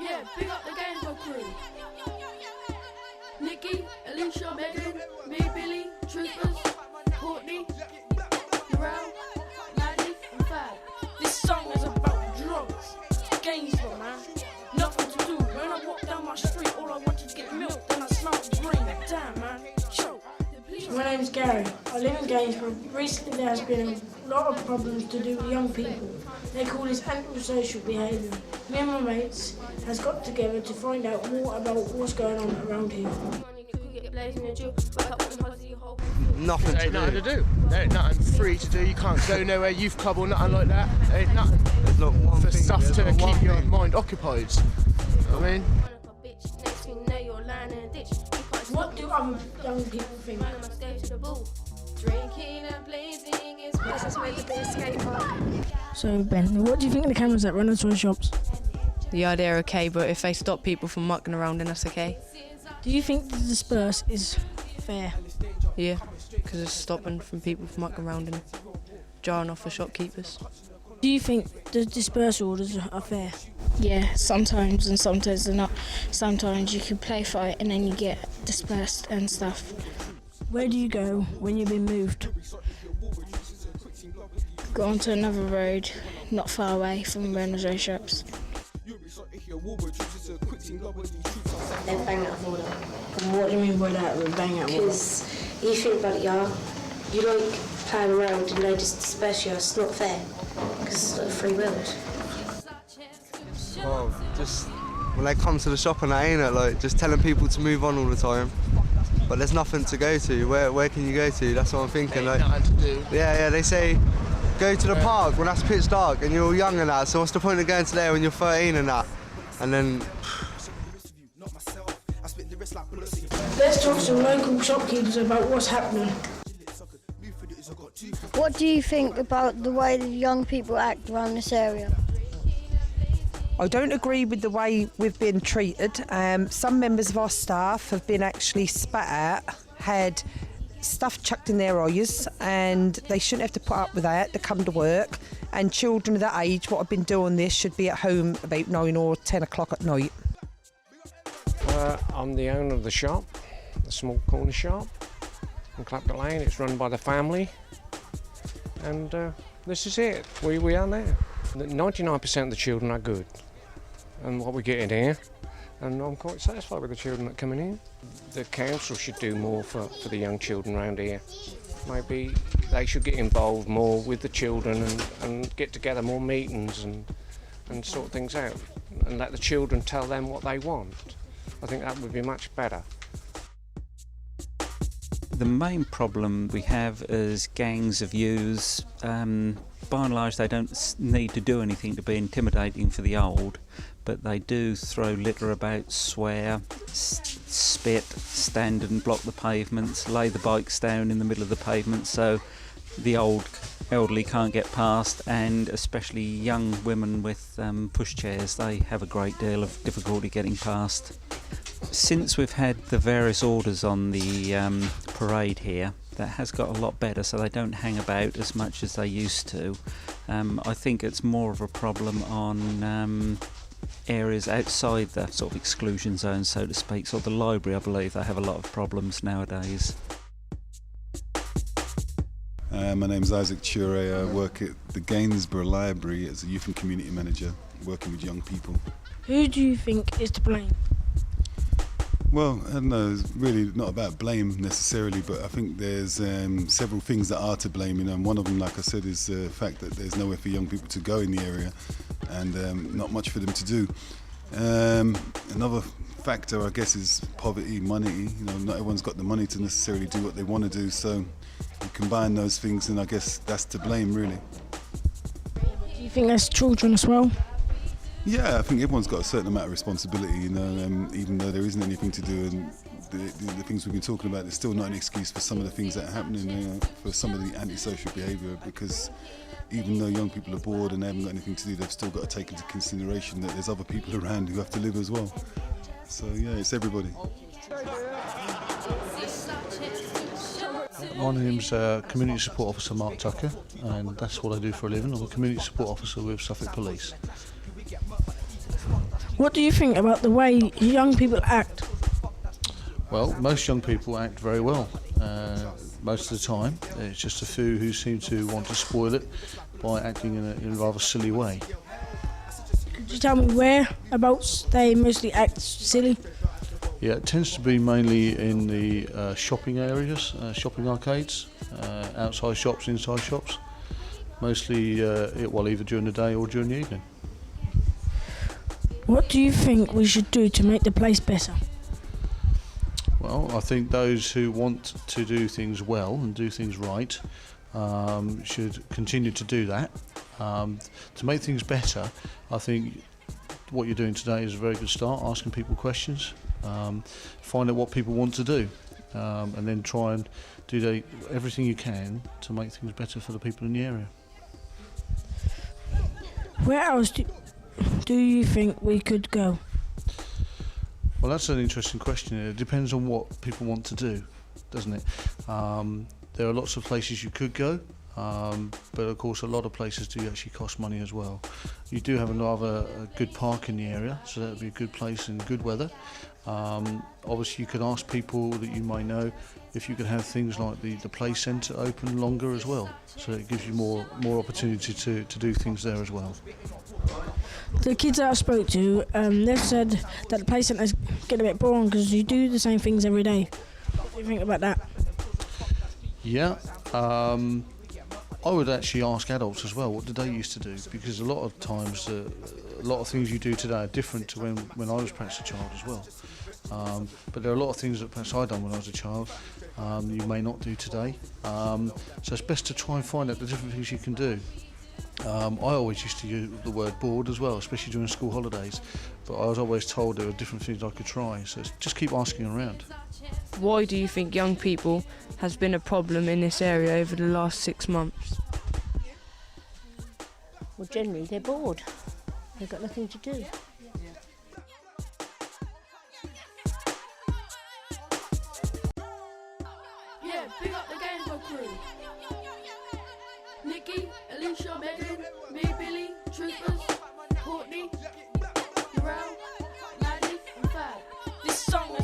Yeah, big up the Gainsborough crew. Nikki, Alicia, Megan, me, Billy, Troopers, Courtney, Darrell, Maddie, and Fab. This song is about drugs. Gainsborough, man. Nothing to do. When I walk down my street, all I want is to get milk. Then I smell green. Damn, man. Choke. My name's Gary. I live in Gainsborough. Recently there has been a lot of problems to do with young people. They call this antisocial behaviour. Me and my mates has got together to find out more about what's going on around here. Nothing to do. Nothing to do. There ain't nothing free to do. You can't go nowhere, youth club or nothing like that. There ain't nothing. There's not one For thing, stuff there's to not one keep your thing. mind occupied. You know what I mean? What do other young people think? This is where the big skate park. So Ben, what do you think of the cameras that run the toy shops? Yeah, they're okay, but if they stop people from mucking around, then that's okay. Do you think the disperse is fair? Yeah, because it's stopping from people from mucking around and jarring off the shopkeepers. Do you think the disperse orders are fair? Yeah, sometimes and sometimes they're not. Sometimes you can play fight and then you get dispersed and stuff. Where do you go when you've been moved? Go onto another road, not far away from railway shops. They bang out of order. And what do you mean by that, with bang out? Because you think about it, yeah, you like playing around and they just disperse you. It's not fair. Because it's not a free world. Well, just when they come to the shop and that, ain't it? Like, just telling people to move on all the time. But there's nothing to go to. Where can you go to? That's what I'm thinking. Like, Nothing to do. yeah, they say go to the park when that's pitch dark and you're all young and that. So what's the point of going to there when you're 13 and that? And then Let's talk to local shopkeepers about what's happening. What do you think about the way the young people act around this area? I don't agree with the way we've been treated. Some members of our staff have been actually spat at, had stuff chucked in their eyes, and they shouldn't have to put up with that to come to work. And children of that age, what have been doing this, should be at home about 9 or 10 o'clock at night. I'm the owner of the shop, a small corner shop in Clapton Lane. It's run by the family, and this is it. We are now. 99% of the children are good, and what we get in here, and I'm quite satisfied with the children that come in here. The council should do more for the young children around here. Maybe they should get involved more with the children and get together more meetings and sort things out, and let the children tell them what they want. I think that would be much better. The main problem we have is gangs of youths. By and large, they don't need to do anything to be intimidating for the old, but they do throw litter about, swear, spit, stand and block the pavements, lay the bikes down in the middle of the pavement so the elderly can't get past, and especially young women with pushchairs, they have a great deal of difficulty getting past. Since we've had the various orders on the parade here, that has got a lot better, so they don't hang about as much as they used to. I think it's more of a problem on areas outside the sort of exclusion zone, so to speak. So the library, I believe, they have a lot of problems nowadays. My name's Isaac Chure. I work at the Gainsborough Library as a youth and community manager, working with young people. Who do you think is to blame? Well, I don't know, it's really not about blame necessarily, but I think there's several things that are to blame, and one of them, like I said, is the fact that there's nowhere for young people to go in the area and not much for them to do. Another factor, I guess, is poverty, money. Not everyone's got the money to necessarily do what they want to do, so you combine those things and I guess that's to blame, really. Do you think there's children as well? Yeah, I think everyone's got a certain amount of responsibility, even though there isn't anything to do, and the things we've been talking about, there's still not an excuse for some of the things that are happening, for some of the antisocial behaviour, because even though young people are bored and they haven't got anything to do, they've still got to take into consideration that there's other people around who have to live as well. So yeah, it's everybody. My name's Community Support Officer Mark Tucker, and that's what I do for a living. I'm a Community Support Officer with Suffolk Police. What do you think about the way young people act? Well, most young people act very well most of the time. It's just a few who seem to want to spoil it by acting in a rather silly way. Could you tell me whereabouts they mostly act silly? Yeah, it tends to be mainly in the shopping areas, shopping arcades, outside shops, inside shops. Mostly, either during the day or during the evening. What do you think we should do to make the place better? Well, I think those who want to do things well and do things right should continue to do that. To make things better, I think what you're doing today is a very good start, asking people questions, find out what people want to do, and then try and do everything you can to make things better for the people in the area. Where else do you think we could go? Well, that's an interesting question. It depends on what people want to do, doesn't it? There are lots of places you could go, but of course a lot of places do actually cost money as well. You do have a good park in the area, so that would be a good place in good weather. Obviously you could ask people that you might know if you could have things like the play centre open longer as well, so it gives you more opportunity to do things there as well. The kids that I spoke to, they've said that the play centre's getting a bit boring because you do the same things every day. What do you think about that? Yeah, I would actually ask adults as well, what did they used to do? Because a lot of times, a lot of things you do today are different to when I was perhaps a child as well. But there are a lot of things that perhaps I done when I was a child you may not do today. So it's best to try and find out the different things you can do. I always used to use the word bored as well, especially during school holidays, but I was always told there were different things I could try, so just keep asking around. Why do you think young people has been a problem in this area over the last 6 months? Well, generally they're bored. They've got nothing to do. Yeah, big up the Gainsborough crew. Nikki, Alicia, Megan, me, Billy, Troopers, Courtney, Narelle, Maddie and Fab. This song